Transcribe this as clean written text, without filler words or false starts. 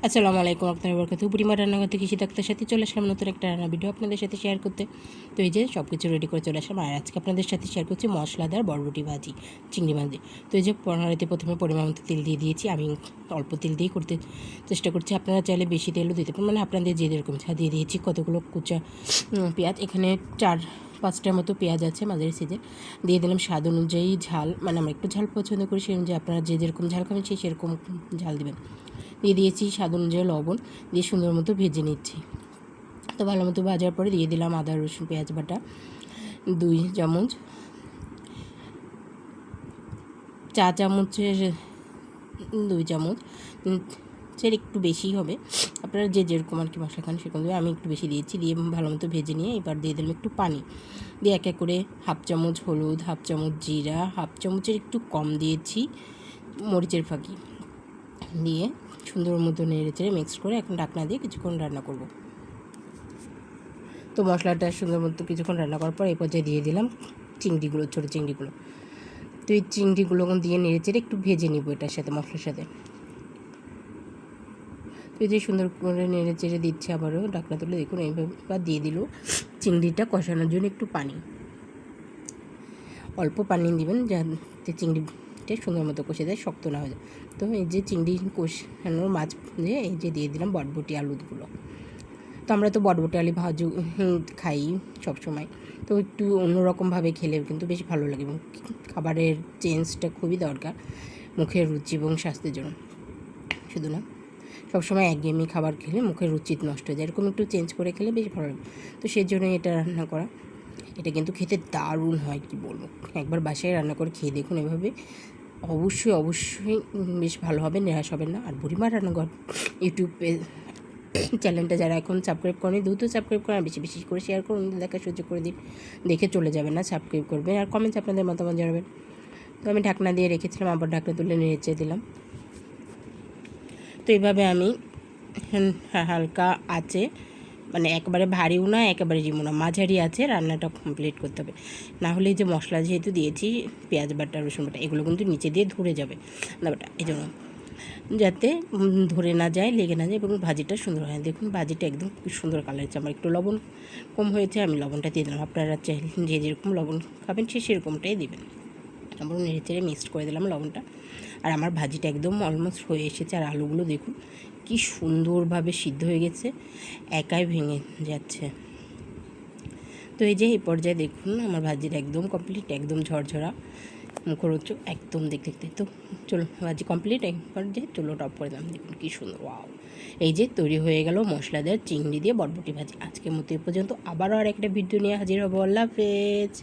আসসালামু আলাইকুম আপনাদের বরকত পরিমাণ রান্নাঘর থেকে কৃষি ডাক্তার সাথে চলে আসলাম নতুন একটা রান্না ভিডিও আপনাদের সাথে শেয়ার করতে। তো এই যে সব কিছু রেডি করে চলে আসলাম, আর আজকে আপনাদের সাথে শেয়ার করছি মশলাদার বরবটি ভাজি, চিংড়ি ভাজি। তো এই যে কড়াইতে প্রথমে পরিমাণ মতো তেল দিয়ে দিয়েছি, আমি অল্প তেল দিয়েই করতে চেষ্টা করছি, আপনারা চাইলে বেশি তেলও দিতে পারেন, মানে আপনাদের যে যেরকম দিয়ে দিয়েছি কতগুলো কুচা পেঁয়াজ, এখানে 4-5টার মতো পেঁয়াজ আছে মাঝারি সাইজে, দিয়ে দিলাম স্বাদ অনুযায়ী ঝাল, মানে আমরা একটু ঝাল পছন্দ করি সেই অনুযায়ী আপনারা যে যেরকম ঝাল খাবেন সেরকম ঝাল দেবেন। দিয়ে দিয়েছি স্বাদ অনুযায়ী লবণ, দিয়ে সুন্দর মতো ভেজে নিচ্ছি। তো ভালো মতো ভাজার পরে দিয়ে দিলাম আদা রসুন পেঁয়াজ বাটা 2 চামচ, চা চামচের 2 চামচ, সেটা একটু বেশি হবে, আপনারা যে যেরকম আর কি মশলা খান সেরকম দেবে, আমি একটু বেশি দিয়েছি। দিয়ে ভালো মতো ভেজে নিয়ে এবার দিয়ে দিলাম একটু পানি, দিয়ে এক এক করে 1/2 চামচ হলুদ, 1/2 চামচ জিরা, 1/2 চামচের একটু কম দিয়েছি মরিচের ফাঁকি, দিয়ে সুন্দর মতো নেড়ে চেড়ে মিক্স করে এখন ঢাকনা দিয়ে কিছুক্ষণ রান্না করব। তো মশলাটা সুন্দর মতো কিছুক্ষণ রান্না করার পর এই পর্যায়ে দিয়ে দিলাম চিংড়িগুলো, ছোটো চিংড়িগুলো। তো এই চিংড়িগুলো দিয়ে নেড়ে চেড়ে একটু ভেজে নিব এটার সাথে, মশলার সাথে। তো এই যে সুন্দর করে নেড়ে চেড়ে দিচ্ছে, আবারও ঢাকনা তুলে দেখুন এইভাবে দিয়ে দিল চিংড়িটা কষানোর জন্য একটু পানি, অল্প পানি দিবেন যাতে চিংড়িটা সুন্দর মতো কষে যায়, শক্ত না হয়ে যায়। তো এই যে চিংড়ি কষানোর মাঝে এই যে দিয়ে দিলাম বটবটি আলুগুলো। তো আমরা তো বটবটি আলু ভাজু খাই সবসময়, তো একটু অন্যরকমভাবে খেলে কিন্তু বেশ ভালো লাগে, এবং খাবারের চেঞ্জটা খুবই দরকার মুখের রুচি এবং স্বাস্থ্যের জন্য। শুধু না, সবসময় একঘেয়েমি খাবার খেলে মুখের রুচি নষ্ট হয়ে যায়, এরকম একটু চেঞ্জ করে খেলে বেশ ভালো লাগে। তো সেই জন্যই এটা রান্না করা। এটা কিন্তু খেতে দারুণ হয়, কি বলবো, একবার বাসায় রান্না করে খেয়ে দেখুন এভাবে, অবশ্যই অবশ্যই বেশ ভালো হবে, নিরাশ হবেন না। আর বুড়িমার রান্নাঘর ইউটিউবে চ্যানেলটা যারা এখন সাবস্ক্রাইব করেনি দ্রুত সাবস্ক্রাইব করে, আর বেশি বেশি করে শেয়ার করুন, দেখা সহ্য করে দিন, দেখে চলে যাবেন না, সাবস্ক্রাইব করবেন আর কমেন্টস আপনাদের মতামত জানাবেন। তো আমি ঢাকনা দিয়ে রেখেছিলাম, আবার ঢাকনা তুলে নেড়ে দিলাম। তো এইভাবে আমি হালকা আছে, মানে একেবারে ভারীও না একেবারে জিমো না, মাঝারি আছে রান্নাটা কমপ্লিট করতে হবে, না হলে যে মশলা যেহেতু দিয়েছি পেঁয়াজ বাটা রসুন বাটা এগুলো কিন্তু নিচে দিয়ে ধরে যাবে না বাটা, এই জন্য যাতে ধরে না যায়, লেগে না যায় এবং ভাজিটা সুন্দর হয়। দেখুন ভাজিটা একদম খুব সুন্দর কালার হচ্ছে। আমার একটু লবণ কম হয়েছে, আমি লবণটা দিয়ে দিলাম, আপনারা চাইলে যে যেরকম লবণ খাবেন সেরকমটাই দেবেন। আমরা নেড়ে চেড়ে মিক্সড করে দিলাম লবণটা, আর আমার ভাজিটা একদম অলমোস্ট হয়ে এসেছে। আর আলুগুলো দেখুন কি সুন্দরভাবে সিদ্ধ হয়ে গেছে, একাই ভেঙে যাচ্ছে। তো এই যে এই পর্যায়ে দেখুন আমার ভাজিটা একদম কমপ্লিট, একদম ঝরঝরা মুখরোচক একদম দেখতে দেখতে। তো চলো ভাজি কমপ্লিট, এক পর্যায়ে চলো টপ করে দিলাম, দেখুন কী সুন্দর, ওয়াও। এই যে তৈরি হয়ে গেল মশলাদার চিংড়ি দিয়ে বটবটি ভাজি। আজকের মতো এ পর্যন্ত, আবারও আর একটা ভিডিও নিয়ে হাজির হবো। আল্লাহ হাফেজ।